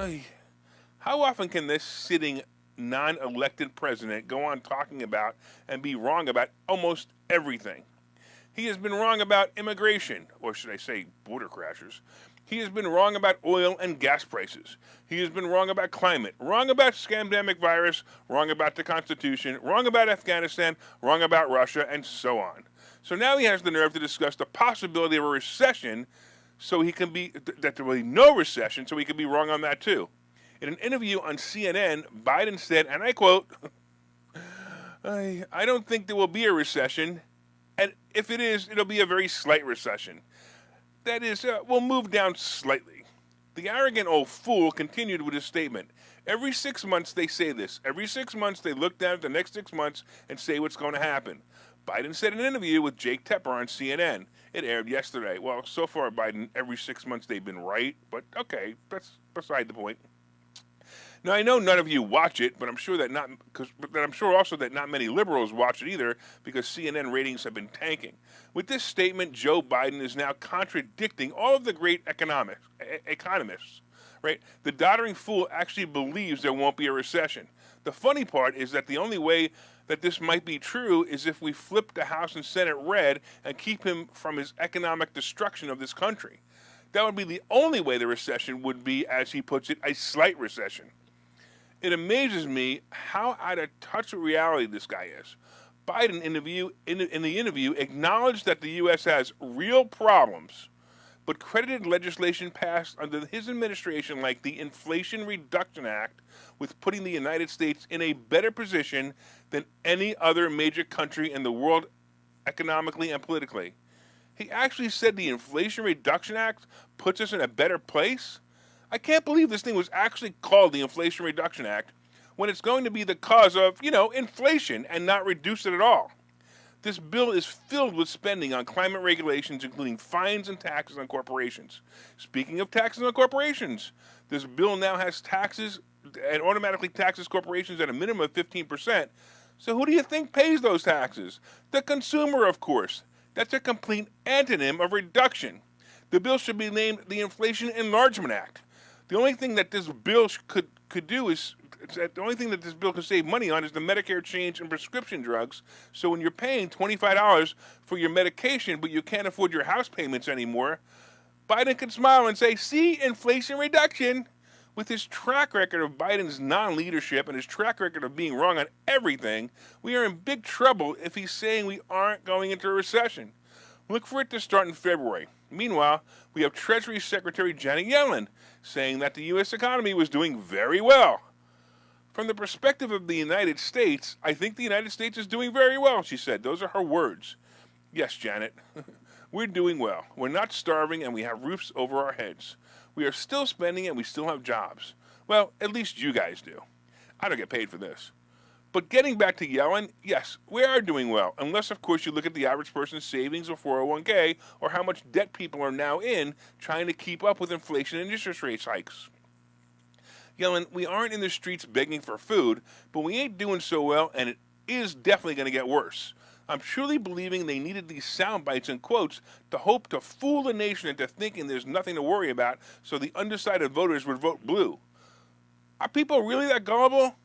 Ay, how often can this sitting non-elected president go on talking about and be wrong about almost everything? He has been wrong about immigration, or should I say border crashers. He has been wrong about oil and gas prices. He has been wrong about climate, wrong about scamdemic virus, wrong about the Constitution, wrong about Afghanistan, wrong about Russia, and so on. So now he has the nerve to discuss the possibility of a recession, so he can be that there will be no recession, so he can be wrong on that too. In an interview on CNN, Biden said, and I quote, I don't think there will be a recession, and if it is, it'll be a very slight recession. That is, we'll move down slightly. The arrogant old fool continued with his statement. Every 6 months they say this. Every 6 months they look down at the next 6 months and say what's going to happen. Biden said in an interview with Jake Tepper on CNN. It aired yesterday. Well, so far, Biden, every 6 months they've been right, but okay, that's beside the point. Now I know none of you watch it, but I'm sure that I'm sure also that not many liberals watch it either because CNN ratings have been tanking. With this statement, Joe Biden is now contradicting all of the great economists. Right? The doddering fool actually believes there won't be a recession. The funny part is that the only way that this might be true is if we flip the House and Senate red and keep him from his economic destruction of this country. That would be the only way the recession would be, as he puts it, a slight recession. It amazes me how out of touch with reality this guy is. Biden in the interview acknowledged that the U.S. has real problems, but credited legislation passed under his administration like the Inflation Reduction Act with putting the United States in a better position than any other major country in the world economically and politically. He actually said the Inflation Reduction Act puts us in a better place? I can't believe this thing was actually called the Inflation Reduction Act when it's going to be the cause of, inflation and not reduce it at all. This bill is filled with spending on climate regulations, including fines and taxes on corporations. Speaking of taxes on corporations, this bill now has taxes and automatically taxes corporations at a minimum of 15%. So who do you think pays those taxes? The consumer, of course. That's a complete antonym of reduction. The bill should be named the Inflation Enlargement Act. The only thing that this bill could do is the only thing that this bill could save money on is the Medicare change in prescription drugs. So when you're paying $25 for your medication, but you can't afford your house payments anymore, Biden can smile and say, "See, inflation reduction." With his track record of Biden's non-leadership and his track record of being wrong on everything, we are in big trouble if he's saying we aren't going into a recession. Look for it to start in February. Meanwhile, we have Treasury Secretary Janet Yellen saying that the U.S. economy was doing very well. From the perspective of the United States, I think the United States is doing very well, she said. Those are her words. Yes, Janet, we're doing well. We're not starving and we have roofs over our heads. We are still spending and we still have jobs. Well, at least you guys do. I don't get paid for this. But getting back to Yellen, yes, we are doing well, unless, of course, you look at the average person's savings or 401k or how much debt people are now in trying to keep up with inflation and interest rate hikes. Yellen, we aren't in the streets begging for food, but we ain't doing so well, and it is definitely going to get worse. I'm truly believing they needed these sound bites and quotes to hope to fool the nation into thinking there's nothing to worry about so the undecided voters would vote blue. Are people really that gullible?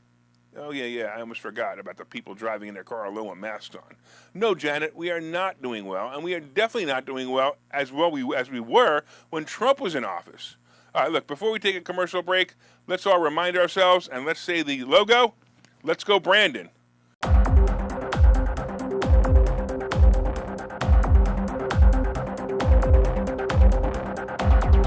Oh, yeah, I almost forgot about the people driving in their car alone with masks on. No, Janet, we are not doing well, and we are definitely not doing well as we were when Trump was in office. All right, look, before we take a commercial break, let's all remind ourselves, and let's say the logo, let's go Brandon.